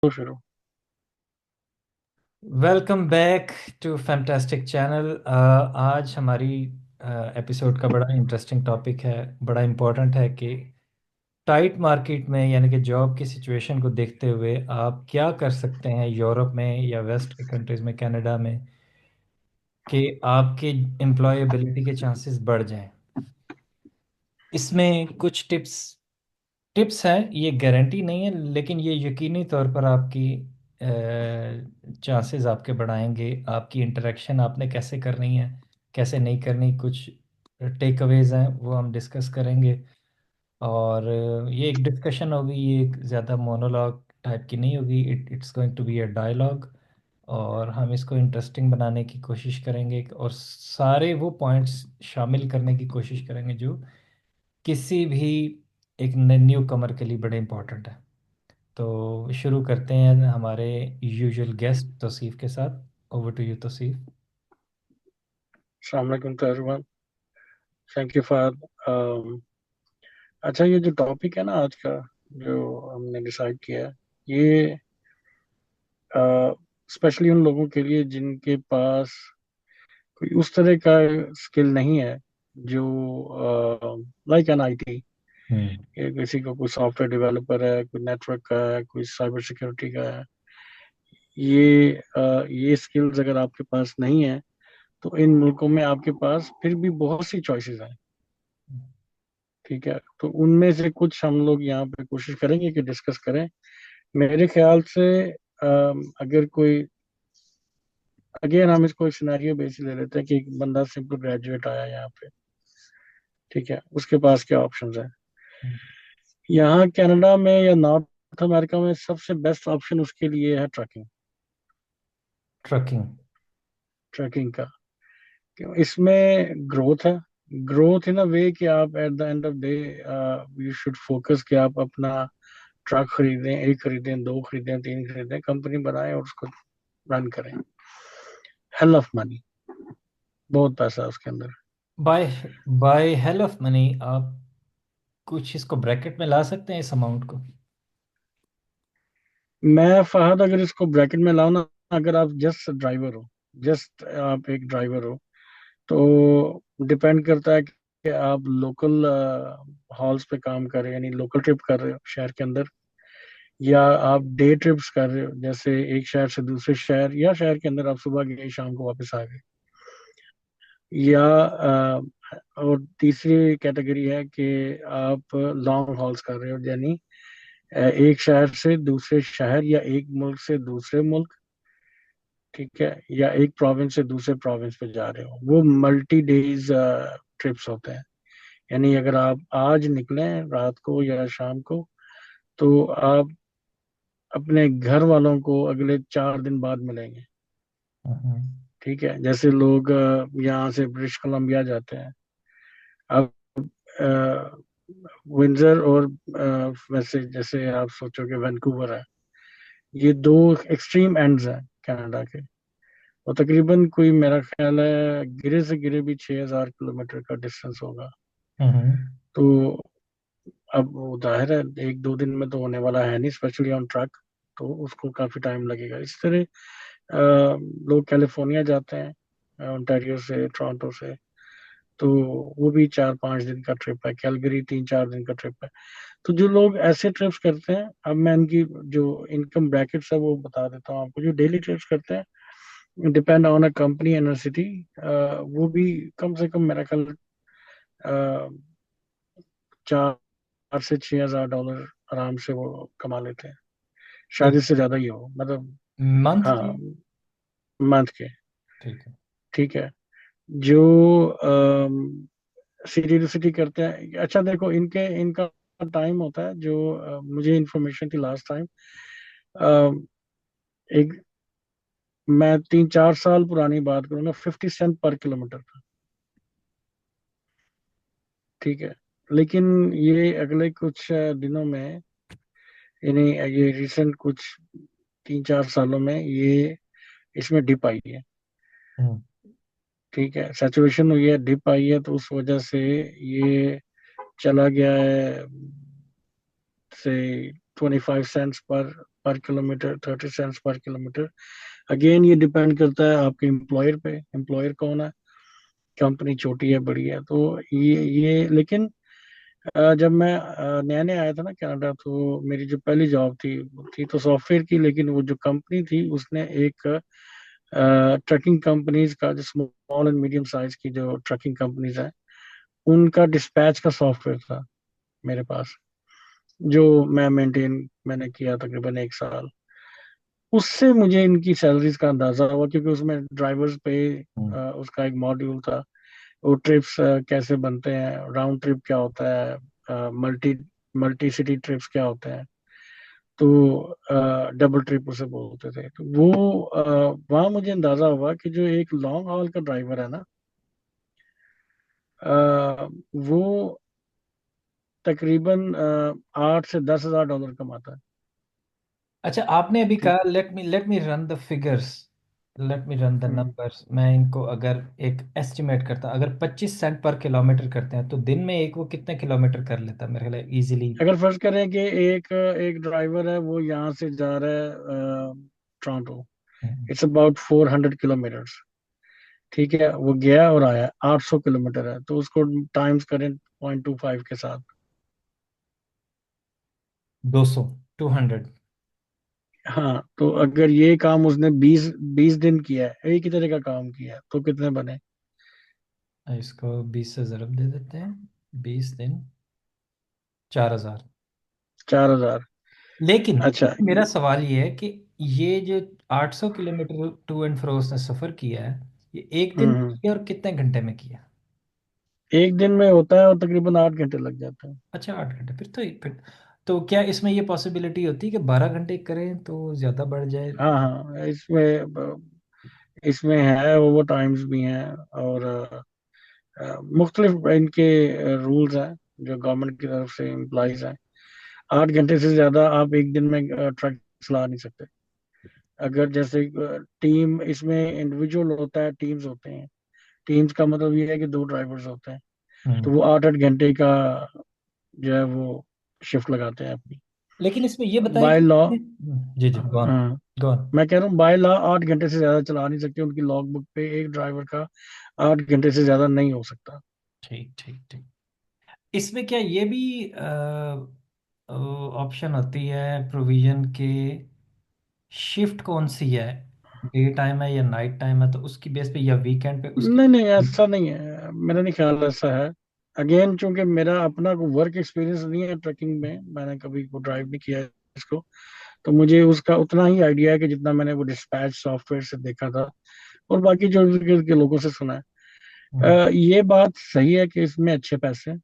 शुरू। Welcome back to fantastic channel. आज हमारी एपिसोड का बड़ा इंटरेस्टिंग टॉपिक है, बड़ा इम्पोर्टेंट है कि टाइट मार्केट में यानी कि जॉब की सिचुएशन को देखते हुए आप क्या कर सकते हैं यूरोप में या वेस्ट के कंट्रीज में, कनाडा में, कि आपके एम्प्लॉयबिलिटी के चांसेस बढ़ जाएं। इसमें कुछ टिप्स टिप्स हैं, ये गारंटी नहीं है लेकिन ये यकीनी तौर पर आपकी चांसेस आपके बढ़ाएंगे। आपकी इंटरेक्शन आपने कैसे करनी है, कैसे नहीं करनी, कुछ टेक अवेज हैं वो हम डिस्कस करेंगे। और ये एक डिस्कशन होगी, ये एक ज़्यादा मोनोलॉग टाइप की नहीं होगी, it's going to be a dialogue. और हम इसको इंटरेस्टिंग बनाने की कोशिश करेंगे और सारे वो पॉइंट्स शामिल करने की कोशिश करेंगे जो किसी भी एक न्यू कमर के लिए बड़े इंपॉर्टेंट है। तो शुरू करते हैं हमारे यूजुअल गेस्ट तौसीफ के साथ। Over to you Tauseef. अस्सलाम वालेकुम to everyone. Thank you for अच्छा, ये जो टॉपिक है ना आज का, जो हमने डिसाइड किया है, ये स्पेशली उन लोगों के लिए जिनके पास कोई उस तरह का स्किल नहीं है, जो लाइक एन आईटी, हम्म। किसी को कोई सॉफ्टवेयर डेवलपर है, कोई नेटवर्क का है, कोई साइबर सिक्योरिटी का है। ये स्किल्स अगर आपके पास नहीं है तो इन मुल्कों में आपके पास फिर भी बहुत सी चॉइसेस हैं। ठीक है, तो उनमें से कुछ हम लोग यहाँ पे कोशिश करेंगे कि डिस्कस करें। मेरे ख्याल से अगर कोई, अगेन हम इसको एक सिनेरियो बेस ले लेते हैं कि एक बंदा सिंपल ग्रेजुएट आया यहाँ पे। ठीक है, उसके पास क्या ऑप्शंस हैं? यहाँ कनाडा में या नॉर्थ अमेरिका में सबसे बेस्ट ऑप्शन उसके लिए है ट्रकिंग। ट्रकिंग। ट्रकिंग का क्यों? इसमें ग्रोथ है। ग्रोथ इन अ वे कि आप at the end of day you should focus कि आप अपना ट्रक खरीदें, एक खरीदें, दो खरीदें, तीन खरीदें, कंपनी बनाएं और उसको रन करें। हेल ऑफ मनी, बहुत पैसा है उसके अंदर। By by hell of money आप कुछ इसको ब्रैकेट में ला सकते हैं इस अमाउंट को? मैं फहद अगर इसको ब्रैकेट में लाऊं ना, अगर आप जस्ट ड्राइवर हो, जस्ट आप एक ड्राइवर हो, तो डिपेंड करता है कि आप लोकल हॉल्स पे काम कर रहे हो, यानी लोकल ट्रिप कर रहे हो शहर के अंदर, या आप डे ट्रिप्स कर रहे हो, जैसे एक शहर से दूसरे शहर, या शहर के अंदर आप सुबह गए शाम को वापस आ गए, या और तीसरी कैटेगरी है कि आप लॉन्ग हॉल्स कर रहे हो, यानी एक शहर से दूसरे शहर या एक मुल्क से दूसरे मुल्क। ठीक है, या एक प्रोविंस से दूसरे प्रोविंस पे जा रहे हो, वो मल्टी डेज ट्रिप्स होते हैं। यानी अगर आप आज निकले रात को या शाम को, तो आप अपने घर वालों को अगले 4 दिन बाद मिलेंगे। हम्म। ठीक है, जैसे लोग यहाँ से ब्रिटिश कोलंबिया जाते हैं। अब विंजर और वैसे जैसे आप सोचो कि वैंकूवर है, ये दो एक्सट्रीम एंड्स हैं कनाडा के। और तकरीबन कोई मेरा ख्याल है गिरे से गिरे भी 6,000 किलोमीटर का डिस्टेंस होगा। हम्म। तो अब वो जाहिर है एक दो दिन में तो होने वाला है नहीं, स्पेशली ऑन ट्रक, तो उसको काफी टाइम लगेगा। इस तरह लोग कैलिफोर्निया जाते हैं ओंटारियो से, टोरंटो से, तो वो भी 4-5 दिन का ट्रिप है। कैलगरी 3-4 दिन का ट्रिप है। तो जो लोग ऐसे ट्रिप्स करते हैं, अब मैं इनकी जो इनकम ब्रैकेट्स है वो बता देता हूँ आपको। जो डेली ट्रिप्स करते हैं, depend on a company and a city, वो भी कम से कम मेरा ख्याल 4 से 6 हज़ार डॉलर आराम से वो कमा लेते हैं। शायद एक इससे ज्यादा ही हो, मतलब। मंथ हाँ, की? मंथ के। ठीक है। ठीक है, जो सिटी टू सिटी करते हैं, अच्छा देखो इनके इनका टाइम होता है जो मुझे इंफॉर्मेशन थी लास्ट टाइम, एक, मैं 3-4 साल पुरानी बात करूंगा, 50 सेंट पर किलोमीटर था। ठीक है, लेकिन ये अगले कुछ दिनों में, यानी ये रिसेंट कुछ 3-4 सालों में ये इसमें डिप आई है। हम्म। ठीक है, सैचुरेशन हुई है, डिप आई है, तो उस वजह से ये चला गया है से 25 सेंट्स पर per kilometre, 30 cents per kilometre. Again ये डिपेंड करता है आपके एम्प्लॉयर पे, एम्प्लॉयर कौन है, कंपनी छोटी है बड़ी है। तो ये लेकिन जब मैं नया नया आया था ना कनाडा, तो मेरी जो पहली जॉब थी तो सॉफ्टवेयर की, लेकिन वो जो कंपनी थी उसने एक ट्रकिंग कंपनीज का, जो स्मॉल एंड मीडियम साइज की जो ट्रकिंग कंपनीज है, उनका डिस्पैच का सॉफ्टवेयर था मेरे पास, जो मैंने किया तकरीबन 1 साल। उससे मुझे इनकी सैलरीज का अंदाजा हुआ, क्योंकि उसमें ड्राइवर्स पे हम्म। उसका एक मॉड्यूल था। वो ट्रिप्स कैसे बनते हैं, राउंड ट्रिप क्या होता है, मल्टी मल्टी सिटी ट्रिप्स क्या होते हैं, तो डबल ट्रिप उसे बोलते थे। तो वो वहाँ मुझे अंदाजा हुआ कि जो एक लॉन्ग हॉल का ड्राइवर है ना, वो तकरीबन 8 से 10 हज़ार डॉलर कमाता है। अच्छा, आपने अभी ठीक। कहा let me run the figures, let me run the hmm. Numbers. मैं इनको अगर एक एस्टिमेट करता, अगर 25 सेंट पर किलोमीटर करते हैं तो दिन में एक वो कितने किलोमीटर कर लेता है मेरे ख्याल इजीली? अगर फर्ज करें कि एक एक ड्राइवर है, वो यहाँ से जा रहा है टोरंटो, इट्स अबाउट 400 किलोमीटर। ठीक है, वो गया और आया, 800 किलोमीटर है, तो उसको टाइम्स करें 0.25 के साथ। 200, 200। हाँ, तो अगर ये काम उसने 20 20 दिन किया है, एक ही तरह का काम किया है, तो कितने बने? इसको 20 से ज़रब दे देते हैं, 20 दिन, 4,000। 4 हज़ार। लेकिन अच्छा, मेरा सवाल ये है कि ये जो 800 किलोमीटर टू एंड फ्रो उसने सफ़र किया है, ये एक दिन में हम्म। किया और कितने घंटे में किया? एक दिन में होता है और तकरीबन 8 घंटे लग जाते हैं। अच्छा, 8 घंटे। फिर तो क्या इसमें ये पॉसिबिलिटी होती है कि 12 घंटे करें तो ज़्यादा बढ़ जाए? हाँ हाँ, इसमें है, ओवर टाइम्स भी हैं, और मुख्तलिफ इनके रूल्स हैं जो गवर्नमेंट की तरफ से इम्प्लाइज हैं। 8 घंटे से ज्यादा आप एक दिन में ट्रक चला नहीं सकते। अगर जैसे टीम, इसमें इंडिविजुअल होता है, टीम्स होते हैं। टीम्स का मतलब ये है कि 2 ड्राइवर्स होते हैं, तो हम्म। वो 8 8 घंटे का जो है वो शिफ्ट लगाते हैं अपनी। लेकिन इसमें ये बताएं बाय कि लॉ, जी जी, गॉन, गॉन। मैं कह रहा हूँ बाय लॉ 8 घंटे से ज्यादा चला नहीं सकते, उनकी लॉग बुक पे एक ड्राइवर का 8 घंटे से ज्यादा नहीं हो सकता। ठीक ठीक ठीक। इसमें क्या ये भी ऑप्शन होती है प्रोविजन के, शिफ्ट कौन सी है, डे टाइम है या नाइट टाइम है, तो उसकी बेस पे या वीकेंड पे उसकी? नहीं नहीं, ऐसा नहीं है, मेरा नहीं ख्याल ऐसा है। अगेन, चूंकि मेरा अपना वर्क एक्सपीरियंस नहीं है ट्रकिंग में, मैंने कभी को ड्राइव नहीं किया है इसको, तो मुझे उसका उतना ही आइडिया है कि जितना मैंने वो डिस्पैच सॉफ्टवेयर से देखा था और बाकी जो के लोगों से सुना है। हम्म। ये बात सही है कि इसमें अच्छे पैसे,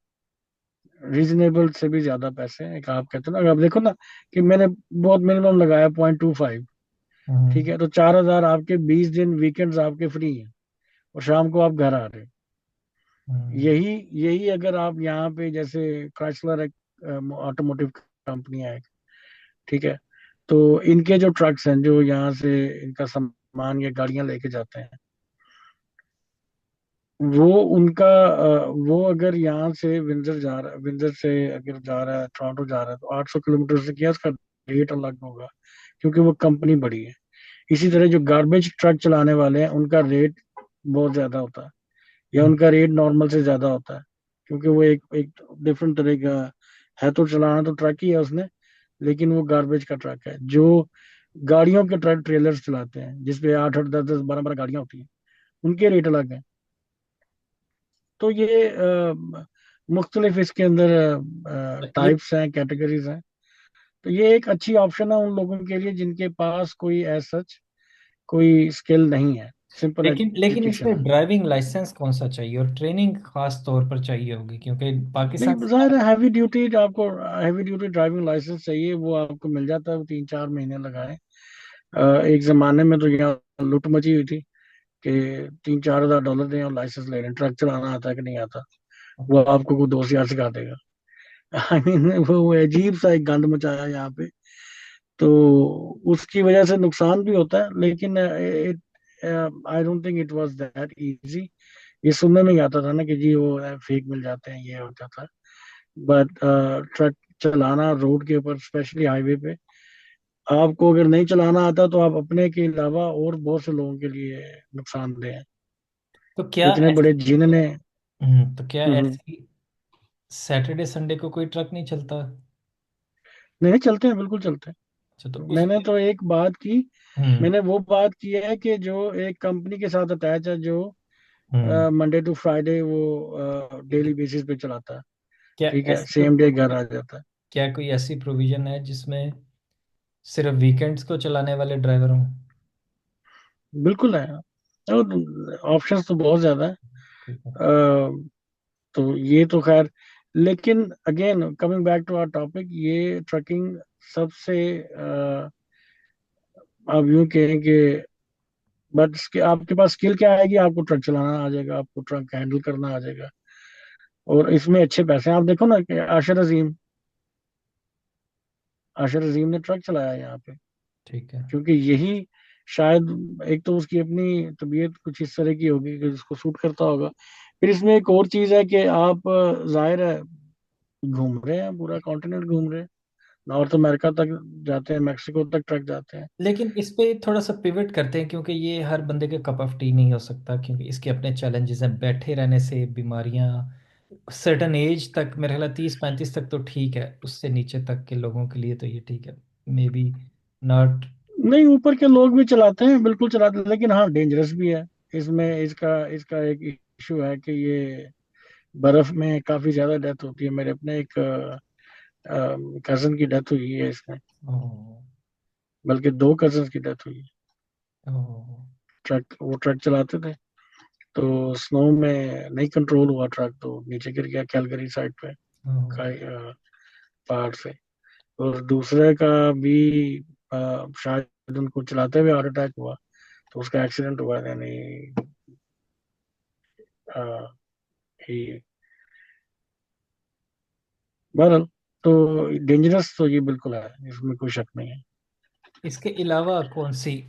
रीजनेबल से भी ज्यादा पैसे हैं। एक आप कहते हो ना, अगर आप देखो ना कि मैंने बहुत मिनिमम लगाया 0.25, ठीक हम्म। है, तो 4 हज़ार आपके 20 दिन वीकेंड्स आपके फ्री हैं, और शाम को आप घर आ रहे हो। हम्म। यही यही अगर आप यहाँ पे जैसे क्राइसलर एक ऑटोमोटिव कंपनी है, ठीक है, तो इनके जो ट्रक्स हैं जो यहाँ से इनका सामान या गाड़ियां लेके जाते हैं, वो उनका वो अगर यहाँ से विंजर जा रहा है, विंजर से अगर जा रहा है टोरंटो जा रहा है, तो 800 किलोमीटर से किया, उसका रेट अलग होगा, क्योंकि वो कंपनी बड़ी है। इसी तरह जो गार्बेज ट्रक चलाने वाले हैं, उनका रेट बहुत ज्यादा होता है, या उनका रेट नॉर्मल से ज्यादा होता है, क्योंकि वो एक एक डिफरेंट तरह का है। तो चलाना तो ट्रक ही है उसने, लेकिन वो गार्बेज का ट्रक है। जो गाड़ियों के ट्रक ट्रेलर्स चलाते हैं जिसपे 8 8 10 10 12 12 गाड़ियां होती हैं, उनके रेट अलग हैं। तो ये मुख्तलिफ इसके अंदर ये टाइप्स हैं, कैटेगरीज हैं। तो ये एक अच्छी ऑप्शन है उन लोगों के लिए जिनके पास कोई एज सच कोई स्किल नहीं है, सिंपल लेकिन एजुकेशन इसमें है। ड्राइविंग लाइसेंस कौन सा चाहिए और ट्रेनिंग खास तौर पर चाहिए होगी क्योंकि पाकिस्तान नहीं, से। जाहिर है हैवी ड्यूटी, आपको हैवी ड्यूटी ड्राइविंग लाइसेंस चाहिए, वो आपको मिल जाता है, वो 3 4 महीने लगाए। एक जमाने में तो यहाँ लूट मची हुई थी कि 3 4 हज़ार डॉलर दें और लाइसेंस ले लें, ट्रक चलाना आता है कि नहीं आता, वो ओके। आपको कोई दोस्त यार सिखा देगा। आई मीन वो अजीब सा एक गंद मचाया यहाँ पे। तो उसकी वजह से नुकसान भी होता है, लेकिन I don't think it was that easy. ये सुनने में ही आता था ना कि जी वो फेक मिल जाते हैं, ये होता था। बट ट्रक चलाना रोड के ऊपर, स्पेशली हाईवे पे, आपको अगर नहीं चलाना आता तो आप अपने के अलावा और बहुत से लोगों के लिए नुकसानदेह हैं। तो क्या इतने बड़े ऐसी जिन ने। तो क्या हम्म। ऐसी सैटरडे संडे को कोई ट्रक नहीं चलता? नहीं नहीं, चलते हैं, बिल्कुल चलते अच्छा, तो हैं। उस मैंने तो एक बात की। हम्म मैंने वो बात की है कि जो एक कंपनी के साथ अटैच है, जो हम्म मंडे टू फ्राइडे वो डेली बेसिस पे चलाता है। क्या ठीक है, ऐसी सेम डे घर आ जाता है। क्या कोई ऐसी प्रोविजन है जिसमें सिर्फ वीकेंड्स को चलाने वाले ड्राइवर हों? बिल्कुल है। ऑप्शंस तो बहुत ज्यादा है। ठीक है। तो ये तो खैर, लेकिन again coming back to our topic, ये ट्रकिंग सबसे आप यूं कहें कि, बट आपके पास स्किल क्या आएगी? आपको ट्रक चलाना आ जाएगा, आपको ट्रक हैंडल करना आ जाएगा, और इसमें अच्छे पैसे हैं। आप देखो ना कि आशिर अजीम ने ट्रक चलाया है यहाँ पे, ठीक है। क्योंकि यही शायद, एक तो उसकी अपनी तबीयत कुछ इस तरह की होगी कि जिसको सूट करता होगा। फिर इसमें एक और चीज है कि आप जाहिर है घूम रहे हैं, पूरा कॉन्टिनेंट घूम रहे हैं, नॉर्थ अमेरिका तक जाते हैं, मैक्सिको तक ट्रक जाते हैं। लेकिन इस पे थोड़ा सा पिवट करते हैं, क्योंकि ये हर बंदे के कप ऑफ टी नहीं हो सकता, क्योंकि इसके अपने चैलेंजेस हैं। बैठे रहने से बीमारियां, सर्टन एज तक, मेरे ख्याल 30-35 तक तो ठीक है, उससे नीचे तक के लोगों के लिए तो ये ठीक है। May be not. नहीं, ऊपर के लोग भी चलाते हैं, बिल्कुल चलाते हैं, लेकिन हाँ डेंजरस भी है। इसमें इसका इसका एक इशू है कि ये बर्फ में काफी ज्यादा डेथ होती है। मेरे अपने एक कजन की डेथ हुई है इसमें, ओह। बल्कि दो कजन की डेथ हुई है। ओह। वो ट्रक चलाते थे, तो स्नो में नहीं कंट्रोल हुआ ट्रक, तो नीचे गिर गया कैलगरी साइड पे, ओह। पहाड़ से। और दूसरे का भी शायद उनको चलाते हुए हार्ट अटैक हुआ, तो उसका एक्सीडेंट हुआ, यानी ही, बहरहाल, तो डेंजरस तो ये बिल्कुल है, इसमें कोई शक नहीं है। इसके अलावा कौन सी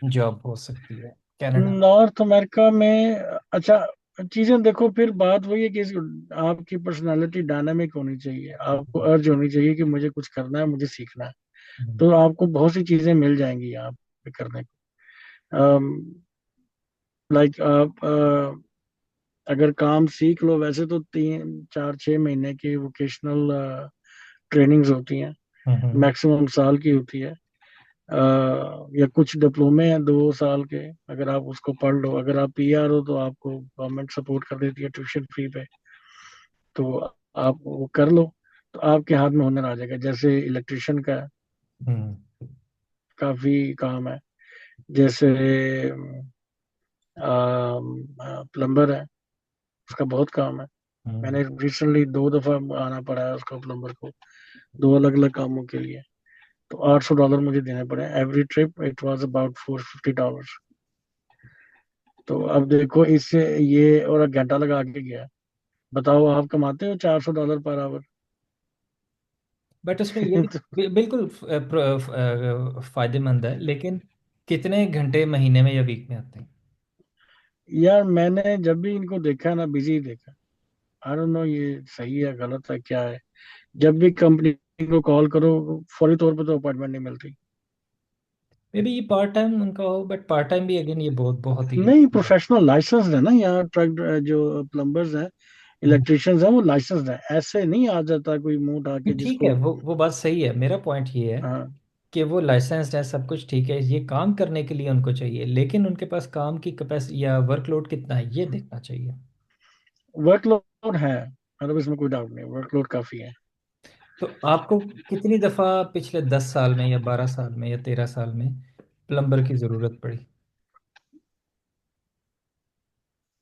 जॉब हो सकती है कनाडा? नॉर्थ अमेरिका में, अच्छा, चीजें देखो, फिर बात वही है कि आपकी पर्सनालिटी डायनामिक होनी चाहिए, आपको अर्ज होनी चाहिए कि मुझे कुछ करना है, मुझे सीखना है। हम्म तो आपको बहुत सी चीजें मिल जाएंगी यहाँ पे करने को। लाइक आप अगर काम सीख लो, वैसे तो 3 4 6 महीने की वोकेशनल ट्रेनिंग्स होती हैं, हम्म मैक्सिमम साल की होती है। या कुछ डिप्लोमे हैं 2 साल के, अगर आप उसको पढ़ लो, अगर आप पीआर हो तो आपको गवर्नमेंट सपोर्ट कर देती है ट्यूशन फ्री पे, तो आप वो कर लो, तो आपके हाथ में हुनर आ जाएगा। जैसे इलेक्ट्रिशियन का हम्म काफी काम है, जैसे प्लम्बर है, उसका बहुत काम है। हम्म मैंने रिसेंटली 2 दफा आना पड़ा है उसका, प्लम्बर को, 2 अलग अलग कामों के लिए। तो $800 मुझे देने पड़े, every trip it was about $450। तो अब देखो, इससे ये और एक घंटा लगा के गया। बताओ, आप कमाते हो $400 पर आवर? बट उसमें ये भी बिल्कुल फायदेमंद है, लेकिन कितने घंटे महीने में या वीक में आते हैं? यार मैंने जब भी इनको देखा ना, बिजी देखा। आई डोंट नो ये सही है गलत है क्या है। जब भी कंपनी को कॉल करो, फौरी तौर पे तो अपॉइंटमेंट नहीं मिलती। मे बी ये पार्ट टाइम उनका हो, बट पार्ट टाइम भी अगेन ये बहुत बहुत ही। नहीं, प्रोफेशनल लाइसेंस है ना यहाँ ट्रक, जो प्लम्बर्स हैं, हम्म, इलेक्ट्रिशियंस हैं, वो लाइसेंस है। ऐसे नहीं आ जाता कोई मुंह उठा के नहीं, ठीक है, जिसको। वो बात सही है। मेरा पॉइंट ये है हाँ, कि वो लाइसेंस्ड है, सब कुछ ठीक है, ये काम करने के लिए उनको चाहिए, लेकिन उनके पास काम की कैपेसिटी या वर्कलोड कितना है ये देखना चाहिए। वर्कलोड है, मतलब इसमें कोई डाउट नहीं, वर्कलोड काफी है। तो आपको कितनी दफ़ा पिछले 10 साल में या 12 साल में या 13 साल में प्लम्बर की ज़रूरत पड़ी?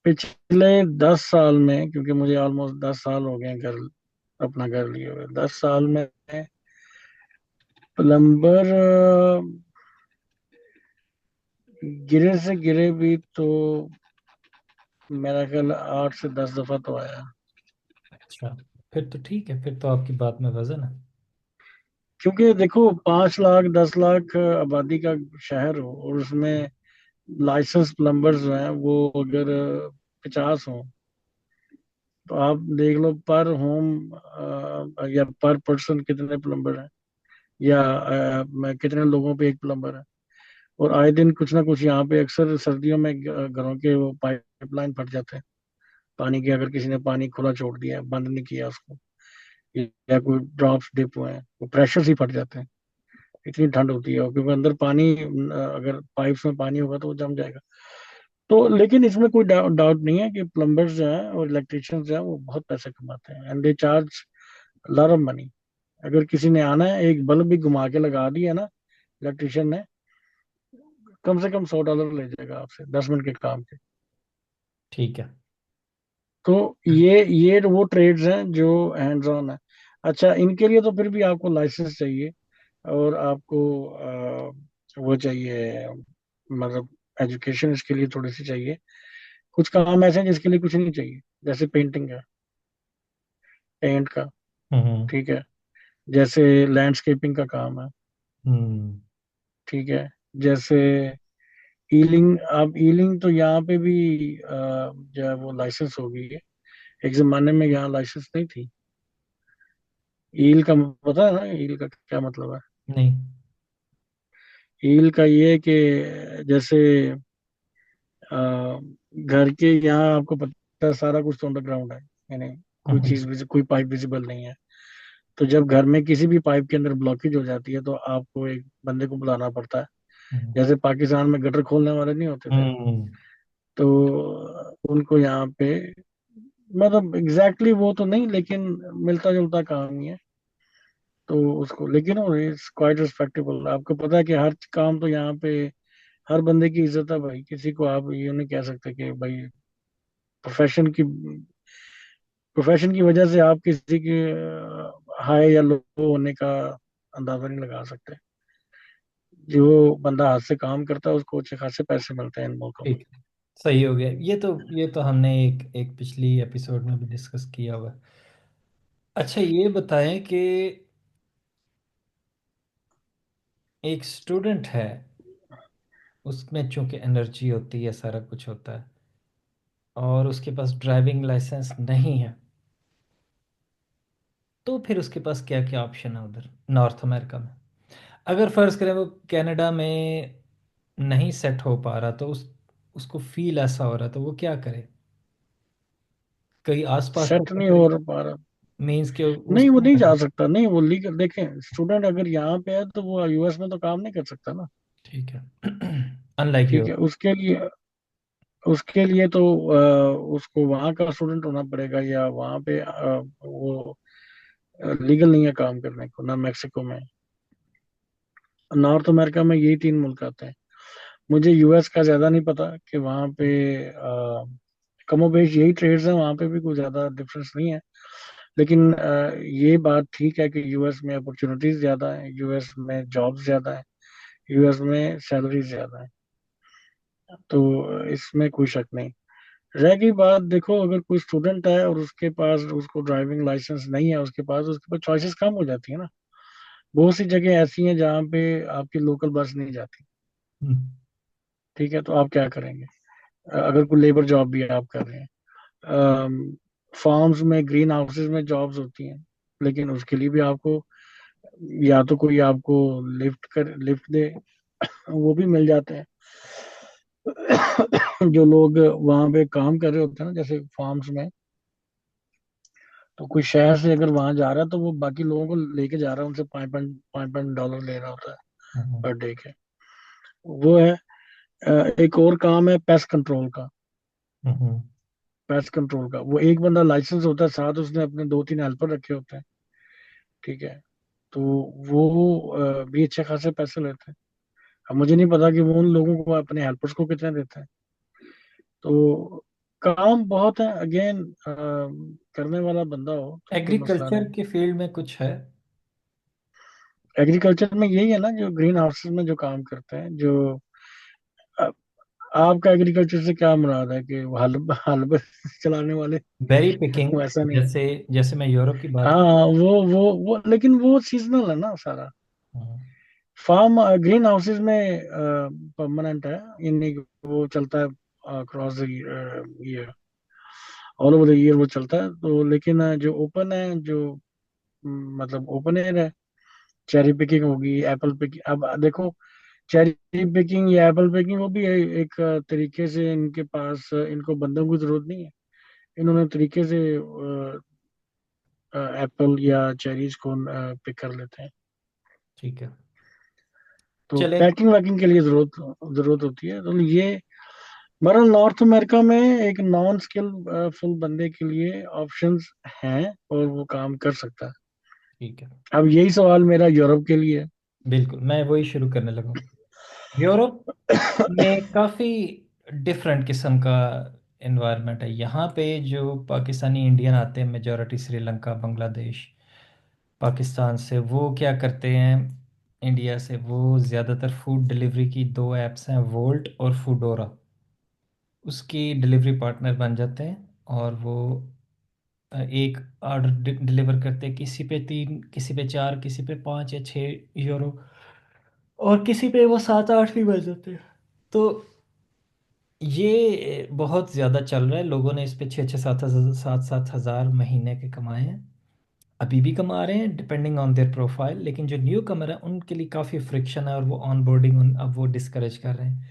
पिछले 10 साल में, क्योंकि मुझे ऑलमोस्ट 10 साल हो गए घर, अपना घर लिए हुए, 10 साल में प्लम्बर गिरे से गिरे भी तो मेरा ख्याल 8 से 10 दफा तो आया। अच्छा, फिर तो ठीक है, फिर तो आपकी बात में वजन है। क्योंकि देखो, 5 लाख 10 लाख आबादी का शहर हो, और उसमें लाइसेंस प्लम्बर्स जो हैं वो अगर 50 हों, तो आप देख लो पर होम या पर पर्सन कितने प्लम्बर हैं। या कितने लोगों पे एक प्लम्बर है। और आए दिन कुछ ना कुछ यहाँ पे अक्सर सर्दियों में घरों के वो पाइपलाइन फट जाते हैं पानी के, अगर किसी ने पानी खुला छोड़ दिया है, बंद नहीं किया उसको, या कोई ड्रॉप्स डिप हुए हैं, वो प्रेशर से ही फट जाते हैं। इतनी ठंड होती है, और क्योंकि अंदर पानी अगर पाइप्स में पानी होगा तो वो जम जाएगा। तो लेकिन इसमें कोई डाउट नहीं है कि प्लम्बर्स जो हैं और इलेक्ट्रिशियंस जो हैं वो बहुत पैसे कमाते हैं, and they charge lot of money. अगर किसी ने आना है, एक बल्ब भी घुमा के लगा दिया ना इलेक्ट्रिशियन ने, कम से कम $100 ले जाएगा आपसे 10 मिनट के काम के। ठीक है। तो ये वो ट्रेड्स हैं जो हैंड्स ऑन है। अच्छा, इनके लिए तो फिर भी आपको लाइसेंस चाहिए, और आपको वो चाहिए, मतलब एजुकेशन इसके लिए थोड़ी सी चाहिए। कुछ काम ऐसे हैं जिसके लिए कुछ नहीं चाहिए, जैसे पेंटिंग है, पेंट का, हम्म। ठीक है, जैसे लैंडस्केपिंग का काम है, हम्म। ठीक है, जैसे ईलिंग। अब ईलिंग तो यहाँ पे भी जो है वो लाइसेंस हो गई है। एक जमाने में यहाँ लाइसेंस नहीं थी। ईल का पता है ना, ईल का क्या मतलब है? नहीं। ईल का ये है कि जैसे अ, घर के यहाँ आपको पता है सारा कुछ तो अंडरग्राउंड है, यानी कोई हम्म। चीज कोई पाइप विजिबल नहीं है। तो जब घर में किसी भी पाइप के अंदर ब्लॉकेज हो जाती है तो आपको एक बंदे को बुलाना पड़ता है। हम्म। जैसे पाकिस्तान में गटर खोलने वाले नहीं होते थे, हम्म। तो उनको यहाँ पे, मतलब एग्जैक्टली वो तो नहीं, लेकिन मिलता जुलता काम ही है। तो उसको, लेकिन इट्स क्वाइट रिस्पेक्टेबल। आपको पता है कि हर काम तो यहाँ पे हर बंदे की इज्जत है भाई। किसी को आप ये नहीं कह सकते कि भाई प्रोफेशन की प्रोफेशन की वजह से आप किसी के हाई या लो होने का अंदाजा नहीं लगा सकते। जो बंदा हाथ से काम करता है उसको अच्छे खासे पैसे मिलते हैं इन मुल्कों में। ठीक है। सही हो गया। ये तो हमने एक एक पिछली एपिसोड में भी डिस्कस किया हुआ है। अच्छा, ये बताएं कि एक स्टूडेंट है, उसमें चूंकि एनर्जी होती है, सारा कुछ होता है, और उसके पास ड्राइविंग लाइसेंस नहीं है, तो फिर उसके पास क्या क्या ऑप्शन है उधर नॉर्थ अमेरिका में? अगर फर्ज करें वो कनाडा में नहीं सेट हो पा रहा, तो उसको फील ऐसा हो रहा, तो वो क्या करे? कहीं आसपास का सेट नहीं कंट्री, हो पा रहा। मीन्स के नहीं, वो उसको नहीं जा सकता। नहीं, वो लीगल देखें, स्टूडेंट अगर यहाँ पे है तो वो यूएस में तो काम नहीं कर सकता ना। ठीक है। अनलाइक ठीक है, यूरोप। उसके लिए तो उसको वहाँ का स्टूडेंट होना पड़ेगा, या वहाँ पे वो लीगल नहीं है काम करने को ना मेक्सिको में। नॉर्थ अमेरिका में यही तीन मुल्क आते हैं। मुझे यूएस का ज्यादा नहीं पता कि वहाँ पे कमोबेश यही ट्रेड्स हैं, वहाँ पे भी कोई ज्यादा डिफरेंस नहीं है। लेकिन ये बात ठीक है कि यूएस में अपॉर्चुनिटीज ज्यादा है, यूएस में जॉब्स ज्यादा है, यूएस में सैलरी ज्यादा है। तो इसमें कोई शक नहीं। रह गई बात, देखो, अगर कोई स्टूडेंट है और उसके पास उसको ड्राइविंग लाइसेंस नहीं है, उसके पास चॉइसेस कम हो जाती है ना। बहुत सी जगह ऐसी हैं जहाँ पे आपकी लोकल बस नहीं जाती। हम्म। ठीक है, तो आप क्या करेंगे? अगर कोई लेबर जॉब भी आप कर रहे हैं, फार्म्स में, ग्रीन हाउसेस में जॉब्स होती हैं, लेकिन उसके लिए भी आपको या तो कोई आपको लिफ्ट दे, वो भी मिल जाते हैं। जो लोग वहां पे काम कर रहे होते हैं ना, जैसे फार्म्स में, तो कोई शहर से अगर वहां जा रहा है तो वो बाकी लोगों को लेके जा रहा है, उनसे $5 ले रहा होता है हम्म। पर डे के। वो है। एक और काम है पेस्ट कंट्रोल का। हम्म। पेस्ट कंट्रोल का वो एक बंदा लाइसेंस होता है, साथ उसने अपने दो तीन हेल्पर रखे होते हैं। ठीक है, तो वो भी अच्छे खासे पैसे लेते हैं। अब मुझे नहीं पता कि वो उन लोगों को, अपने हेल्पर्स को कितने देते हैं। तो काम बहुत है, अगेन करने वाला बंदा हो तो कोई मसला एग्रीकल्चर नहीं। के फील्ड में कुछ है? एग्रीकल्चर में यही है ना, जो ग्रीन हाउसेस में जो काम करते हैं, जो अ, आपका एग्रीकल्चर से क्या मुराद है कि वो हल हल चलाने वाले? बेरी पिकिंग, वैसा नहीं है। जैसे जैसे मैं यूरोप की बात कर। हाँ, वो लेकिन वो सीजनल है ना सारा। हम्म। फार्म ग्रीन हाउसेस में परमानेंट है, यानी कि वो चलता है cross the year, all over the year वो चलता है। तो लेकिन जो ओपन है, जो मतलब ओपन एयर है, चेरी पिकिंग होगी, एप्पल पिकिंग। अब देखो, चेरी पिकिंग या एप्पल पिकिंग, वो भी एक तरीके से इनके पास इनको बंदों की जरूरत नहीं है। इन्होंने तरीके से एप्पल या चेरीज को पिक कर लेते हैं। ठीक है। तो चले। पैकिंग वैकिंग के लिए जरूरत जरूरत होती है। तो ये बहरहाल नॉर्थ अमेरिका में एक नॉन स्किल फुल बंदे के लिए ऑप्शंस हैं, और वो काम कर सकता है। ठीक है। अब यही सवाल मेरा यूरोप के लिए बिल्कुल, मैं वही शुरू करने लगा हूँ। यूरोप है। में काफ़ी डिफरेंट किस्म का एनवायरनमेंट है। यहाँ पे जो पाकिस्तानी इंडियन आते हैं, मेजॉरिटी श्रीलंका, बांग्लादेश, पाकिस्तान से, वो क्या करते हैं, इंडिया से वो ज़्यादातर फूड डिलीवरी की दो ऐप्स हैं, वोल्ट और फूडोरा, उसकी डिलीवरी पार्टनर बन जाते हैं। और वो एक ऑर्डर डिलीवर करते हैं, किसी पे 3, किसी पे 4, किसी पे 5 या 6 यूरो, और किसी पे वो 7-8 भी बज जाते हैं। तो ये बहुत ज़्यादा चल रहा है, लोगों ने इस पे 6-7 हज़ार महीने के कमाए हैं, अभी भी कमा रहे हैं डिपेंडिंग ऑन देयर प्रोफाइल। लेकिन जो न्यू कमर है उनके लिए काफ़ी फ्रिक्शन है, और वो ऑन बोर्डिंग अब वो डिस्करेज कर रहे हैं।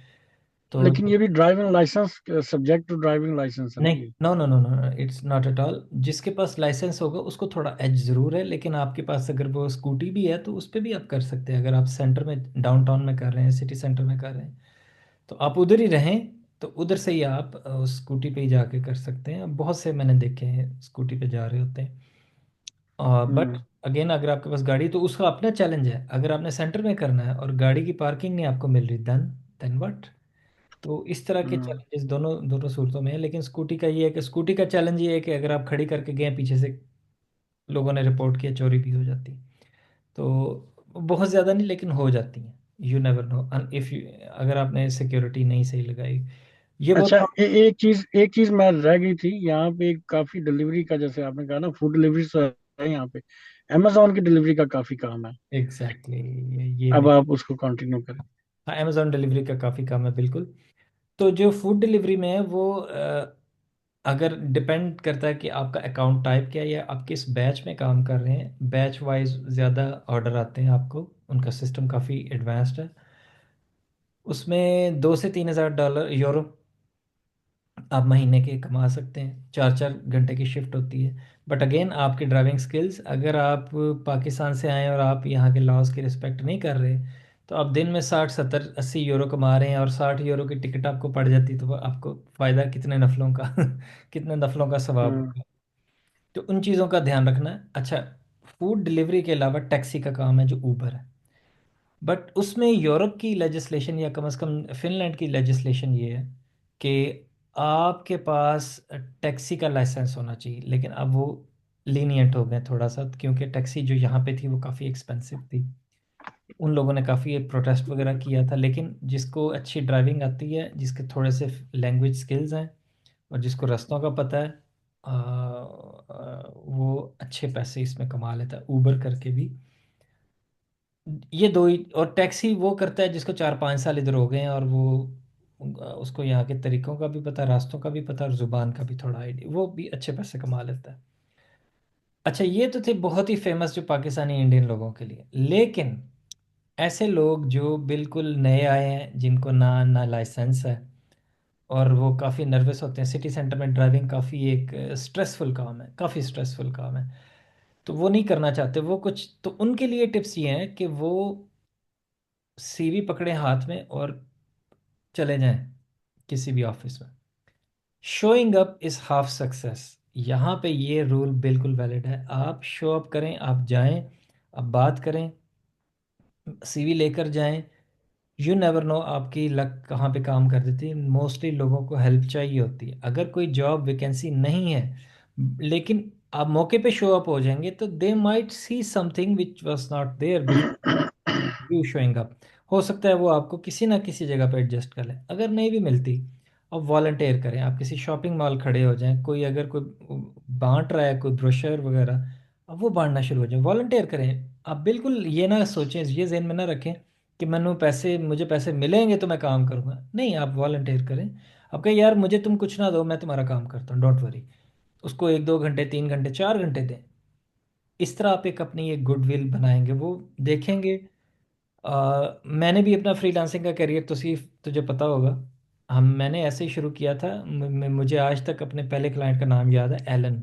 तो लेकिन ये भी driving licence, subject to driving licence है ना नहीं, ये। No no no no, it's not at all. जिसके पास लाइसेंस होगा उसको थोड़ा एज ज़रूर है, लेकिन आपके पास अगर वो स्कूटी भी है तो उस पर भी आप कर सकते हैं। अगर आप सेंटर में, डाउनटाउन में कर रहे हैं, सिटी सेंटर में कर रहे हैं, तो आप उधर ही रहें, तो उधर से ही आप स्कूटी पे ही जाके कर सकते हैं। बहुत से मैंने देखे हैं स्कूटी पे जा रहे होते हैं। But hmm. अगेन, अगर आपके पास गाड़ी, तो उसका अपना चैलेंज है। अगर आपने सेंटर में करना है और गाड़ी की पार्किंग नहीं आपको मिल रही, देन व्हाट। तो इस तरह के हम्म। चैलेंजेस दोनों दोनों सूरतों में है। लेकिन स्कूटी का ये है कि स्कूटी का चैलेंज ये है कि अगर आप खड़ी करके गए पीछे से, लोगों ने रिपोर्ट किया, चोरी भी हो जाती। तो बहुत ज़्यादा नहीं, लेकिन हो जाती हैं। You never know if you, अगर आपने सिक्योरिटी नहीं सही लगाई, ये अच्छा, बहुत। एक चीज मैं रह गई थी यहाँ पे। काफी डिलीवरी का, जैसे आपने कहा ना, फूड डिलीवरी तो है यहाँ पे। अमेजोन की डिलीवरी का काफी काम है। एग्जैक्टली, ये अब भी। आप उसको कंटिन्यू करें। हाँ, अमेजोन डिलीवरी का काफ़ी काम है, बिल्कुल। तो जो फूड डिलीवरी में है वो अगर डिपेंड करता है कि आपका अकाउंट टाइप क्या है, या आप किस बैच में काम कर रहे हैं। बैच वाइज ज़्यादा ऑर्डर आते हैं आपको, उनका सिस्टम काफ़ी एडवांस्ड है। उसमें 2 से 3 हज़ार डॉलर यूरो आप महीने के कमा सकते हैं। 4-4 घंटे की शिफ्ट होती है। बट अगेन, आपकी ड्राइविंग स्किल्स, अगर आप पाकिस्तान से आए और आप यहाँ के लॉज की रिस्पेक्ट नहीं कर रहे, तो आप दिन में 60-70-80 यूरो कमा रहे हैं, और 60 यूरो की टिकट आपको पड़ जाती, तो वो आपको फ़ायदा कितने नफलों का कितने नफलों का सवाब हम्म। होगा। तो उन चीज़ों का ध्यान रखना है। अच्छा, फूड डिलीवरी के अलावा टैक्सी का काम है, जो ऊबर है। बट उसमें यूरोप की लेजिस्लेशन, या कम से कम फिनलैंड की लेजिस्लेशन ये है कि आपके पास टैक्सी का लाइसेंस होना चाहिए। लेकिन अब वो लीनियंट हो गए थोड़ा सा, क्योंकि टैक्सी जो यहाँ पे थी वो काफ़ी एक्सपेंसिव थी। उन लोगों ने काफ़ी प्रोटेस्ट वगैरह किया था। लेकिन जिसको अच्छी ड्राइविंग आती है, जिसके थोड़े से लैंग्वेज स्किल्स हैं, और जिसको रास्तों का पता है, वो अच्छे पैसे इसमें कमा लेता है, ऊबर करके भी। ये दो ही। और टैक्सी वो करता है जिसको 4-5 साल इधर हो गए हैं, और वो उसको यहाँ के तरीकों का भी पता, रास्तों का भी पता, और ज़ुबान का भी थोड़ा आइडिया, वो भी अच्छे पैसे कमा लेता है। अच्छा, ये तो थे बहुत ही फेमस जो पाकिस्तानी इंडियन लोगों के लिए। लेकिन ऐसे लोग जो बिल्कुल नए आए हैं, जिनको ना ना लाइसेंस है, और वो काफ़ी नर्वस होते हैं। सिटी सेंटर में ड्राइविंग काफ़ी एक स्ट्रेसफुल काम है, काफ़ी स्ट्रेसफुल काम है। तो वो नहीं करना चाहते, वो कुछ, तो उनके लिए टिप्स ये हैं कि वो सीवी पकड़े हाथ में और चले जाएं किसी भी ऑफिस में। Showing up is half success. यहाँ पे ये रूल बिल्कुल वैलिड है। आप शो अप करें, आप जाएं, आप बात करें, सीवी लेकर जाएं। यू नेवर नो आपकी लक कहाँ पे काम कर देती है। मोस्टली लोगों को हेल्प चाहिए होती है। अगर कोई जॉब वैकेंसी नहीं है, लेकिन आप मौके पे शो अप हो जाएंगे, तो they might see something which was not there you showing up. हो सकता है वो आपको किसी ना किसी जगह पे एडजस्ट कर ले। अगर नहीं भी मिलती, आप वॉलंटियर करें। आप किसी शॉपिंग मॉल खड़े हो जाएं, कोई अगर कोई बांट रहा है कोई ब्रोशर वगैरह, अब वो बांटना शुरू हो जाए, वॉलंटियर करें। आप बिल्कुल ये ना सोचें, ये जहन में ना रखें कि मुझे पैसे मिलेंगे तो मैं काम करूँगा। नहीं, आप वॉलंटियर करें। आप कहें, यार मुझे तुम कुछ ना दो, मैं तुम्हारा काम करता हूँ, डोंट वरी। उसको 1-2 घंटे, 3 घंटे, 4 घंटे दें। इस तरह आप एक अपनी एक गुडविल बनाएंगे, वो देखेंगे। मैंने भी अपना फ्रीलांसिंग का करियर तो सिर्फ तुझे पता होगा, हम मैंने ऐसे ही शुरू किया था। मुझे आज तक अपने पहले क्लाइंट का नाम याद है, एलन।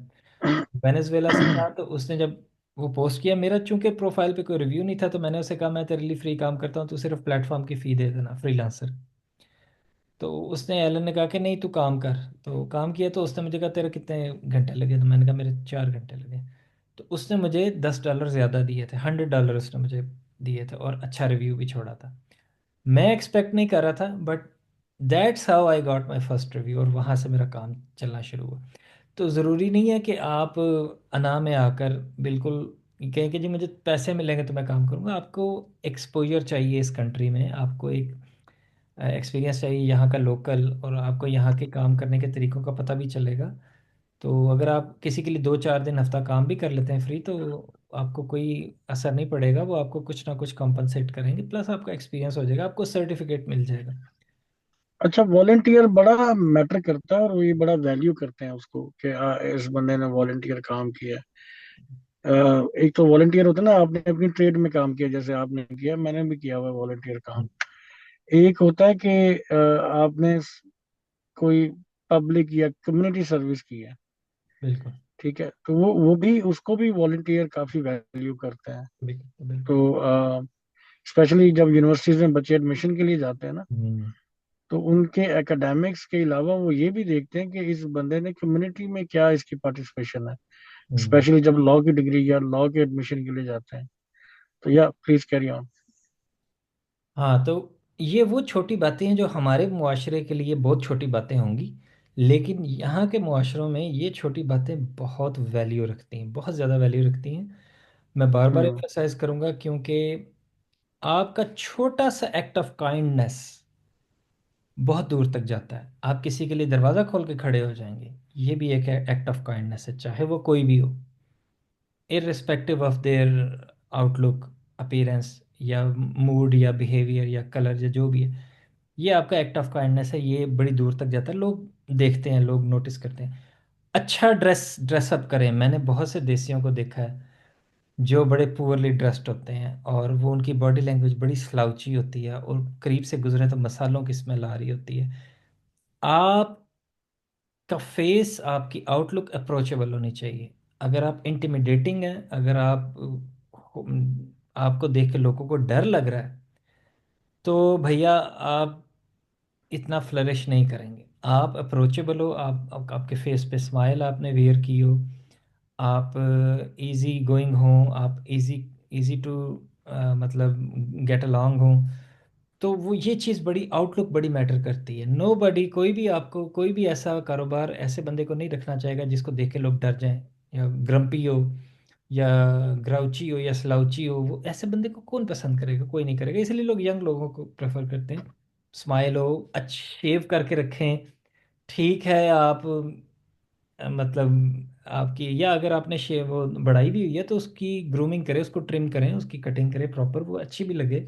वेनेजुएला से था, तो उसने जब वो पोस्ट किया, मेरा चूंकि प्रोफाइल पे कोई रिव्यू नहीं था, तो मैंने उसे कहा मैं तेरे लिए फ्री काम करता हूँ, तो सिर्फ प्लेटफॉर्म की फ़ी दे देना, फ्रीलांसर। तो उसने, एलन ने कहा कि नहीं तू काम कर। तो काम किया, तो उसने मुझे कहा तेरे कितने घंटे लगे, तो मैंने कहा मेरे 4 घंटे लगे। तो उसने मुझे $10 ज़्यादा दिए थे, $100 उसने मुझे दिए थे, और अच्छा रिव्यू भी छोड़ा था। मैं एक्सपेक्ट नहीं कर रहा था, but that's how I got my first review, और वहाँ से मेरा काम चलना शुरू हुआ। तो ज़रूरी नहीं है कि आप अना में आकर बिल्कुल कहें कि जी मुझे पैसे मिलेंगे तो मैं काम करूँगा। आपको एक्सपोजर चाहिए इस कंट्री में, आपको एक एक्सपीरियंस चाहिए यहाँ का लोकल, और आपको यहाँ के काम करने के तरीक़ों का पता भी चलेगा। तो अगर आप किसी के लिए 2-4 दिन हफ्ता काम भी कर लेते हैं फ्री, तो आपको कोई असर नहीं पड़ेगा, वो आपको कुछ ना कुछ कंपनसेट करेंगे, प्लस आपका एक्सपीरियंस हो जाएगा, आपको सर्टिफिकेट मिल जाएगा। अच्छा, वॉलेंटियर बड़ा मैटर करता है, और ये बड़ा वैल्यू करते हैं उसको कि इस बंदे ने वॉलेंटियर काम किया। एक तो वॉलेंटियर होता है ना, आपने अपनी ट्रेड में काम किया, जैसे आपने किया, मैंने भी किया हुआ वॉलेंटियर काम। एक होता है कि आपने कोई पब्लिक या कम्युनिटी सर्विस की है, बिल्कुल ठीक है, तो वो भी, उसको भी वॉलेंटियर काफी वैल्यू करते हैं। बिल्कुल बिल्कुल। तो स्पेशली जब यूनिवर्सिटीज में बच्चे एडमिशन के लिए जाते हैं ना, हम्म। तो उनके एकेडमिक्स के अलावा वो ये भी देखते हैं कि इस बंदे ने कम्युनिटी में क्या इसकी पार्टिसिपेशन है, हम्म। स्पेशली जब लॉ की डिग्री या लॉ के एडमिशन के लिए जाते हैं। तो या प्लीज कैरी ऑन। हाँ, तो ये वो छोटी बातें हैं जो हमारे मुआशरे के लिए बहुत छोटी बातें होंगी, लेकिन यहाँ के मुआशरों में ये छोटी बातें बहुत वैल्यू रखती हैं, बहुत ज़्यादा वैल्यू रखती हैं। मैं बार बार हम्म। एम्फेसाइज करूँगा, क्योंकि आपका छोटा सा एक्ट ऑफ काइंडनेस बहुत दूर तक जाता है। आप किसी के लिए दरवाज़ा खोल के खड़े हो जाएंगे, ये भी एक एक्ट ऑफ काइंडनेस है, चाहे वो कोई भी हो, irrespective of their outlook, appearance, या मूड, या बिहेवियर, या कलर, या जो भी है। ये आपका एक्ट ऑफ काइंडनेस है, ये बड़ी दूर तक जाता है, लोग देखते हैं, लोग नोटिस करते हैं। अच्छा ड्रेसअप करें, मैंने बहुत से देसियों को देखा है जो बड़े पुअरली ड्रेस्ड होते हैं, और वो उनकी बॉडी लैंग्वेज बड़ी स्लाउची होती है, और करीब से गुजरे तो मसालों की स्मेल आ रही होती है। आपका फेस, आपकी आउटलुक अप्रोचेबल होनी चाहिए। अगर आप इंटिमिडेटिंग हैं, अगर आपको देख के लोगों को डर लग रहा है, तो भैया आप इतना फ्लरिश नहीं करेंगे। आप अप्रोचेबल हो, आपके फेस पे स्माइल आपने वेयर की हो, आप इजी गोइंग हो, आप इजी इजी टू मतलब गेट अलोंग हो, तो वो ये चीज़ बड़ी, आउटलुक बड़ी मैटर करती है। नो बडी, कोई भी आपको, कोई भी ऐसा कारोबार ऐसे बंदे को नहीं रखना चाहेगा जिसको देख के लोग डर जाएं, या ग्रम्पी हो, या ग्राउची हो, या स्लाउची हो। वो ऐसे बंदे को कौन पसंद करेगा, कोई नहीं करेगा। इसलिए लोग यंग लोगों को प्रेफर करते हैं। स्माइल हो, अच्छे शेव करके रखें। ठीक है, आप मतलब आपकी, या अगर आपने शेव वो बढ़ाई भी हुई है, तो उसकी ग्रूमिंग करें, उसको ट्रिम करें, उसकी कटिंग करें प्रॉपर, वो अच्छी भी लगे,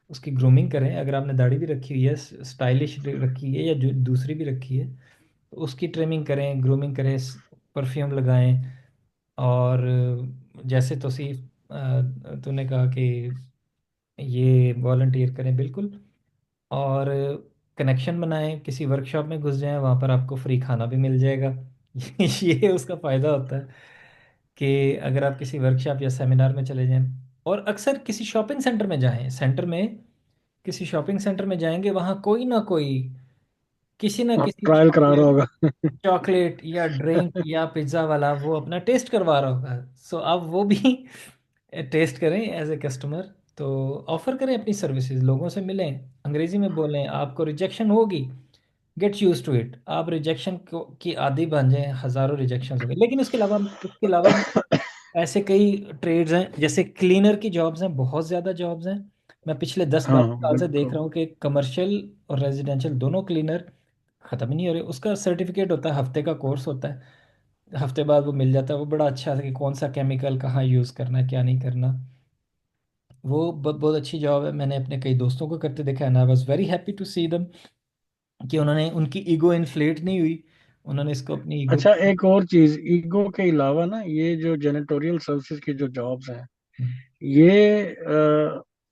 उसकी ग्रूमिंग करें। अगर आपने दाढ़ी भी रखी हुई है, स्टाइलिश रखी है, या जो दूसरी भी रखी है, तो उसकी ट्रिमिंग करें, ग्रूमिंग करें, परफ्यूम लगाएं। और जैसे तूने कहा कि ये वॉलंटियर करें, बिल्कुल। और कनेक्शन बनाएं, किसी वर्कशॉप में घुस जाएं, वहाँ पर आपको फ्री खाना भी मिल जाएगा। ये उसका फ़ायदा होता है कि अगर आप किसी वर्कशॉप या सेमिनार में चले जाएं, और अक्सर किसी शॉपिंग सेंटर में जाएं, सेंटर में किसी शॉपिंग सेंटर में जाएंगे, वहाँ कोई ना कोई, किसी ना हाँ, किसी ट्रायल करा रहा चॉकलेट, होगा। चॉकलेट या ड्रिंक या पिज्ज़ा वाला वो अपना टेस्ट करवा रहा होगा। सो आप वो भी टेस्ट करें एज ए कस्टमर। तो ऑफर करें अपनी सर्विसेज, लोगों से मिलें, अंग्रेजी में बोलें। आपको रिजेक्शन होगी, गेट यूज टू इट। आप रिजेक्शन को की आदी बन जाएं, हज़ारों रिजेक्शन हो गए। लेकिन उसके अलावा ऐसे कई ट्रेड्स हैं, जैसे क्लीनर की जॉब्स हैं, बहुत ज़्यादा जॉब्स हैं। मैं पिछले दस हाँ, बारह साल से देख बिल्कुल। रहा हूँ कि कमर्शियल और रेजिडेंशियल दोनों क्लीनर ख़त्म ही नहीं हो रहे। उसका सर्टिफिकेट होता है, हफ्ते का कोर्स होता है, हफ्ते बाद वो मिल जाता है। वो बड़ा अच्छा है कि कौन सा केमिकल कहाँ यूज़ करना है, क्या नहीं करना। वो बहुत अच्छी जॉब है, मैंने अपने कई दोस्तों को करते देखा, and I was very happy to see them कि उन्होंने, उनकी ईगो इन्फ्लेट नहीं हुई, उन्होंने इसको अपनी ईगो। अच्छा, एक और चीज, ईगो के अलावा ना, ये जो जेनेटोरियल सर्विसेज की जो जॉब्स हैं, ये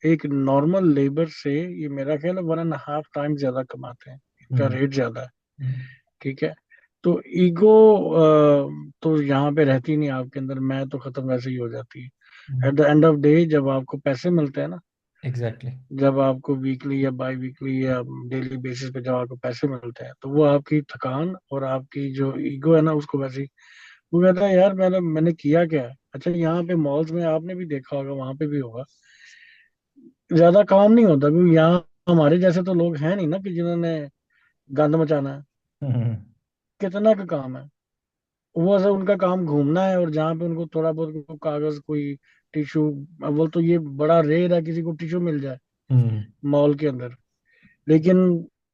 एक नॉर्मल लेबर से, ये मेरा ख्याल है 1.5 टाइम ज्यादा कमाते हैं, इनका हम्म। रेट ज्यादा है। हम्म। ठीक है। तो ईगो तो यहाँ पे रहती नहीं आपके अंदर, मैं तो खत्म वैसे ही हो जाती है। At the end of day जब आपको पैसे मिलते हैं ना, एग्जैक्टली। जब आपको वीकली या बाई वीकली या डेली बेसिस पे जब आपको पैसे मिलते हैं, तो वो आपकी थकान और आपकी जो ईगो है ना, उसको वैसे ही, वो कहता है यार मैंने किया क्या है। अच्छा, यहाँ पे मॉल्स में आपने भी देखा होगा, वहां पे भी होगा, ज्यादा काम नहीं होता, क्योंकि यहाँ हमारे जैसे तो लोग हैं नहीं ना कि जिन्होंने गंद मचाना है। हम्म। कितना का काम है, वो ऐसा उनका काम घूमना है, और जहाँ पे उनको थोड़ा बहुत कोई कागज, कोई टिश्यू, अब वो तो ये बड़ा रेयर है किसी को टिश्यू मिल जाए हम्म। मॉल के अंदर, लेकिन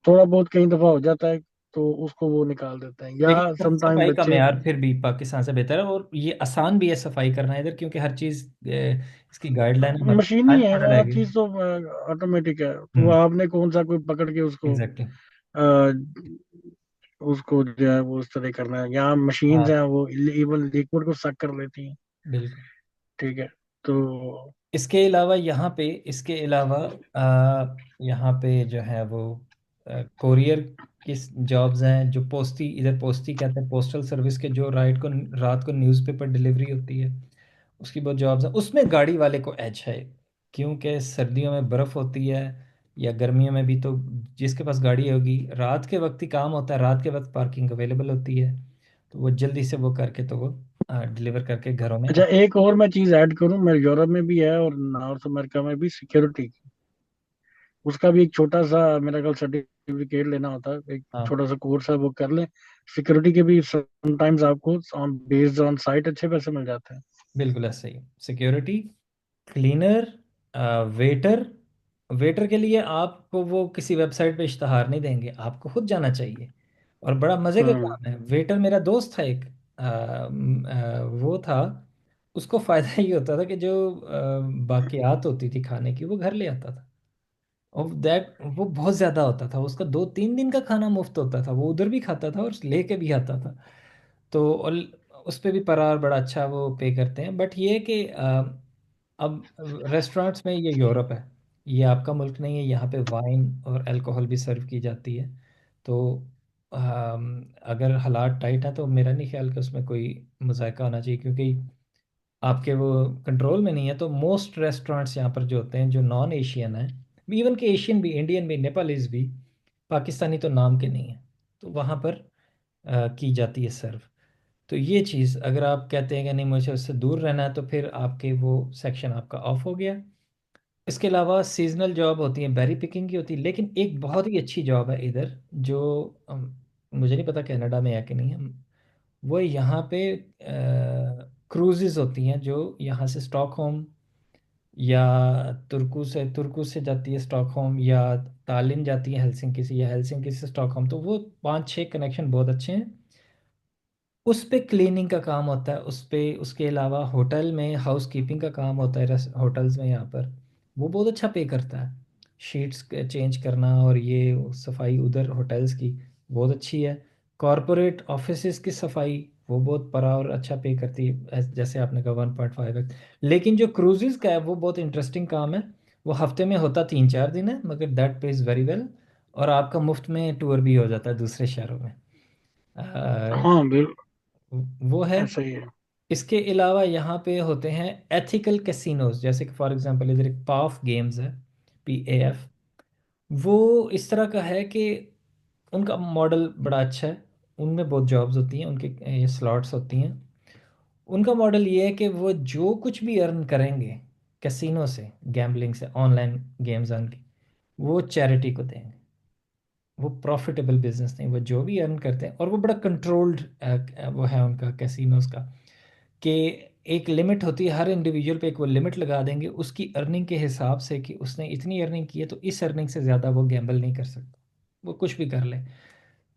थोड़ा बहुत कई दफा हो जाता है, तो उसको वो निकाल देते हैं, लेकिन या समटाइम सफाई का बच्चे। मेयार फिर भी पाकिस्तान से बेहतर है, और ये आसान भी है सफाई करना इधर, क्योंकि हर चीज़ इसकी गाइडलाइन हमारे मशीन ही टाइम है, पर हर रहेगी। चीज तो ऑटोमेटिक है, तो वो हम्म। आपने कौन सा कोई पकड़ के उसको एग्जैक्टली। अ, उसको जो है वो उस तरह करना है, यहाँ मशीन्स हाँ, हैं वो इवन लिक्विड को सक कर लेती हैं। बिल्कुल। ठीक है। तो इसके अलावा यहाँ पे, इसके अलावा यहाँ पे जो है वो कोरियर की जॉब्स हैं, जो पोस्टी, इधर पोस्टी कहते हैं, पोस्टल सर्विस के, जो रात को न्यूज़पेपर डिलीवरी होती है, उसकी बहुत जॉब्स हैं। उसमें गाड़ी वाले को एज है, क्योंकि सर्दियों में बर्फ़ होती है, या गर्मियों में भी, तो जिसके पास गाड़ी होगी, रात के वक्त ही काम होता है, रात के वक्त पार्किंग अवेलेबल होती है, तो वो जल्दी से वो करके, तो वो डिलीवर करके घरों में अच्छा, एक और मैं चीज ऐड करूं, मैं यूरोप में भी है और नॉर्थ अमेरिका में भी, सिक्योरिटी, उसका भी एक छोटा सा मेरा ख्याल सर्टिफिकेट लेना होता है, एक हाँ, छोटा सा कोर्स है, वो कर ले। सिक्योरिटी के भी समटाइम्स आपको बेस्ड ऑन साइट अच्छे पैसे मिल जाते हैं। बिल्कुल ऐसे ही। Security, cleaner, waiter. वेटर के लिए आपको वो किसी वेबसाइट पे इश्तहार नहीं देंगे, आपको खुद जाना चाहिए, और बड़ा मज़े का हम्म। काम है। वेटर मेरा दोस्त था एक, वो था, उसको फ़ायदा ये होता था कि जो बाकियात होती थी खाने की, वो घर ले आता था, और दैट वो बहुत ज़्यादा होता था, उसका 2-3 दिन का खाना मुफ्त होता था, वो उधर भी खाता था और लेके भी आता था। तो और उस पे भी पर आवर बड़ा अच्छा वो पे करते हैं। बट ये है कि अब रेस्टोरेंट्स में, ये यूरोप है, ये आपका मुल्क नहीं है, यहाँ पे वाइन और अल्कोहल भी सर्व की जाती है। तो अगर हालात टाइट हैं, तो मेरा नहीं ख्याल कि उसमें कोई मजायका होना चाहिए, क्योंकि आपके वो कंट्रोल में नहीं है। तो मोस्ट रेस्टोरेंट्स यहाँ पर जो होते हैं, जो नॉन एशियन हैं, इवन के एशियन भी, इंडियन भी, नेपालीज भी, पाकिस्तानी तो नाम के नहीं है, तो वहाँ पर की जाती है सर्व। तो ये चीज़, अगर आप कहते हैं कि नहीं मुझे उससे दूर रहना है, तो फिर आपके वो सेक्शन आपका ऑफ हो गया। इसके अलावा सीजनल जॉब होती है, बेरी पिकिंग की होती है, लेकिन एक बहुत ही अच्छी जॉब है इधर, जो मुझे नहीं पता कनाडा में है कि नहीं है, वो यहाँ पे क्रूजेज होती हैं, जो यहाँ से स्टॉकहोम, या तुर्कू से जाती है स्टॉकहोम, या तालिन जाती है हेलसिंकी से, या हेलसिंकी से स्टॉकहोम, तो वो 5-6 कनेक्शन बहुत अच्छे हैं। उस पे क्लीनिंग का काम होता है, उस पे, उसके अलावा होटल में हाउस कीपिंग का काम होता है, होटल्स में यहाँ पर, वो बहुत अच्छा पे करता है। शीट्स चेंज करना और ये सफाई उधर होटल्स की बहुत अच्छी है। कॉरपोरेट ऑफिसेज की सफाई, वो बहुत बड़ा और अच्छा पे करती है, जैसे आपने कहा 1.5x। लेकिन जो क्रूजेज़ का है, वो बहुत इंटरेस्टिंग काम है। वो हफ्ते में होता 3-4 दिन है, मगर दैट पेज वेरी वेल, और आपका मुफ्त में टूर भी हो जाता है दूसरे शहरों में। हाँ बिल्कुल, वो है। ऐसा ही है। इसके अलावा यहाँ पे होते हैं एथिकल कैसीनोज, जैसे कि फॉर एग्जांपल इधर एक पाफ गेम्स है, PAF। वो इस तरह का है कि उनका मॉडल बड़ा अच्छा है, उनमें बहुत जॉब्स होती हैं, उनके ये स्लॉट्स होती हैं। उनका मॉडल ये है कि वो जो कुछ भी अर्न करेंगे कैसीनो से, गैम्बलिंग से, ऑनलाइन गेम्स ऑन की, वो चैरिटी को देंगे। वो प्रॉफिटेबल बिजनेस नहीं, वो जो भी अर्न करते हैं, और वो बड़ा कंट्रोल्ड वो है उनका कैसीनोज का, कि एक लिमिट होती है, हर इंडिविजुअल पे एक वो लिमिट लगा देंगे उसकी अर्निंग के हिसाब से, कि उसने इतनी अर्निंग की है, तो इस अर्निंग से ज़्यादा वो गैम्बल नहीं कर सकता, वो कुछ भी कर ले।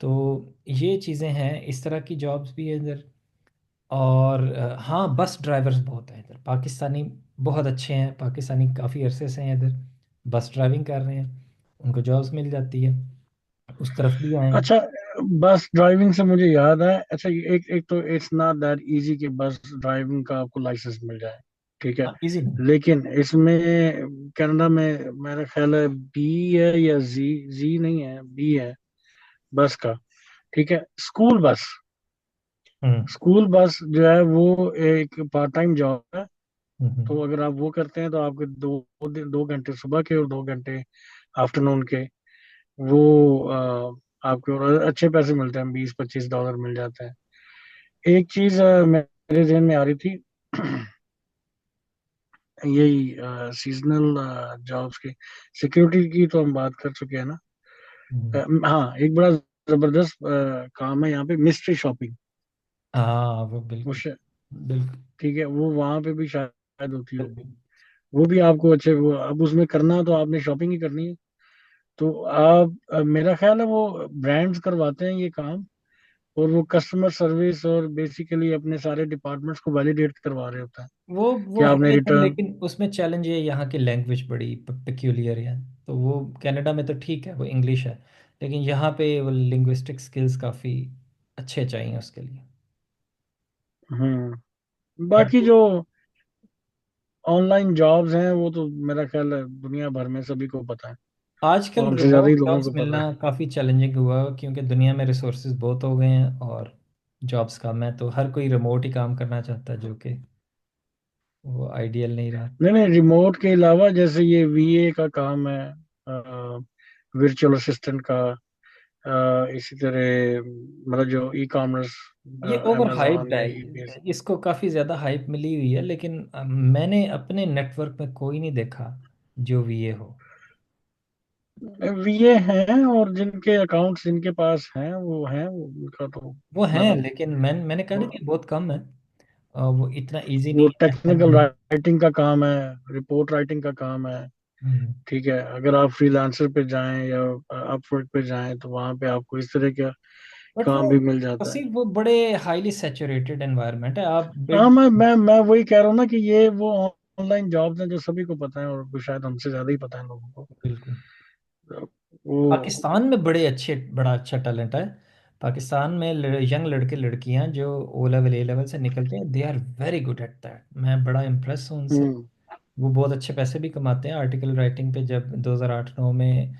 तो ये चीज़ें हैं, इस तरह की जॉब्स भी है इधर। और हाँ, बस ड्राइवर्स बहुत हैं इधर, पाकिस्तानी बहुत अच्छे हैं, पाकिस्तानी काफ़ी अरसे से हैं इधर, बस ड्राइविंग कर रहे हैं, उनको जॉब्स मिल जाती है, उस तरफ भी आए हैं। अच्छा, बस ड्राइविंग से मुझे याद है, अच्छा ये एक एक तो इट्स नॉट दैट इजी कि बस ड्राइविंग का आपको लाइसेंस मिल जाए, ठीक है। हाँ, इजी नहीं। लेकिन इसमें कनाडा में मेरा ख्याल है बी है या जी, जी नहीं है, बी है बस का, ठीक है। स्कूल बस, हम्म। स्कूल बस जो है वो एक पार्ट टाइम जॉब है। हम्म। तो अगर आप वो करते हैं तो आपके 2 घंटे सुबह के और 2 घंटे आफ्टरनून के, वो आपको और अच्छे पैसे मिलते हैं, $20-25 मिल जाते हैं। एक चीज मेरे जहन में आ रही थी यही सीजनल जॉब्स की, सिक्योरिटी की तो हम बात कर चुके हैं ना। हम्म। हाँ, एक बड़ा जबरदस्त काम है यहाँ पे, मिस्ट्री शॉपिंग। हाँ, वो वो बिल्कुल। श- बिल्कुल। ठीक है, वो वहां पे भी शायद होती होगी। बिल्कुल। वो भी आपको अच्छे, वो अब उसमें करना तो आपने शॉपिंग ही करनी है। तो आप मेरा ख्याल है वो ब्रांड्स करवाते हैं ये काम, और वो कस्टमर सर्विस और बेसिकली अपने सारे डिपार्टमेंट्स को वैलिडेट करवा रहे होता है वो कि है, आपने लेकिन रिटर्न। लेकिन उसमें चैलेंज ये, यहाँ की लैंग्वेज बड़ी पेक्यूलियर है। तो वो कनाडा में तो ठीक है, वो इंग्लिश है, लेकिन यहाँ पे वो लिंग्विस्टिक स्किल्स काफ़ी अच्छे चाहिए उसके लिए। बट बाकी जो ऑनलाइन जॉब्स हैं वो तो मेरा ख्याल है दुनिया भर में सभी को पता है, आजकल और हमसे ज्यादा रिमोट ही लोगों जॉब्स को मिलना पता काफ़ी चैलेंजिंग हुआ, क्योंकि दुनिया में रिसोर्सेज बहुत हो गए हैं और जॉब्स कम है, तो हर कोई रिमोट ही काम करना चाहता है, जो कि वो आइडियल नहीं रहा। है। नहीं नहीं, रिमोट के अलावा जैसे ये वीए का काम है, वर्चुअल असिस्टेंट का, इसी तरह मतलब जो ई कॉमर्स, ये ओवर अमेजोन हाइप्ड या है, इसको काफ़ी ज़्यादा हाइप मिली हुई है, लेकिन मैंने अपने नेटवर्क में कोई नहीं देखा जो वीए हो। वीए हैं, और जिनके अकाउंट्स जिनके पास हैं वो हैं, वो उनका तो वो हैं, मतलब लेकिन मैंने कहा ना कि बहुत कम है। वो इतना इजी वो नहीं है टेक्निकल राइटिंग का काम है, रिपोर्ट राइटिंग का काम है, हम्म। ठीक है। अगर आप फ्रीलांसर पे जाएं या अपवर्क पे जाएं तो वहां पे आपको इस तरह का बट वो काम भी मिल जाता है। वैसे वो बड़े हाईली सैचुरेटेड एनवायरनमेंट है, आप हाँ, बिल्ड। मैं वही कह रहा हूँ ना कि ये वो ऑनलाइन जॉब्स हैं जो सभी को पता है, और शायद हमसे ज्यादा ही पता है लोगों को। बिल्कुल। तो वो पाकिस्तान में बड़ा अच्छा टैलेंट है। पाकिस्तान में यंग लड़के लड़कियां जो ओ लेवल ए लेवल से निकलते हैं, they are very good at that. मैं बड़ा इम्प्रेस हूँ उनसे। हम्म वो बहुत अच्छे पैसे भी कमाते हैं आर्टिकल राइटिंग पे। जब 2008-9 में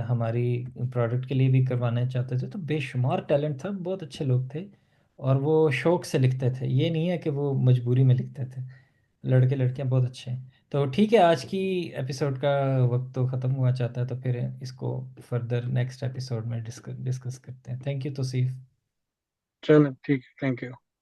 हमारी प्रोडक्ट के लिए भी करवाना चाहते थे, तो बेशुमार टैलेंट था, बहुत अच्छे लोग थे। और वो शौक से लिखते थे, ये नहीं है कि वो मजबूरी में लिखते थे। लड़के लड़कियां बहुत अच्छे हैं। तो ठीक है, आज की एपिसोड का वक्त तो ख़त्म हुआ चाहता है, तो फिर इसको फर्दर नेक्स्ट एपिसोड में डिस्कस करते हैं। Thank you Tauseef. चलो ठीक है, थैंक यू।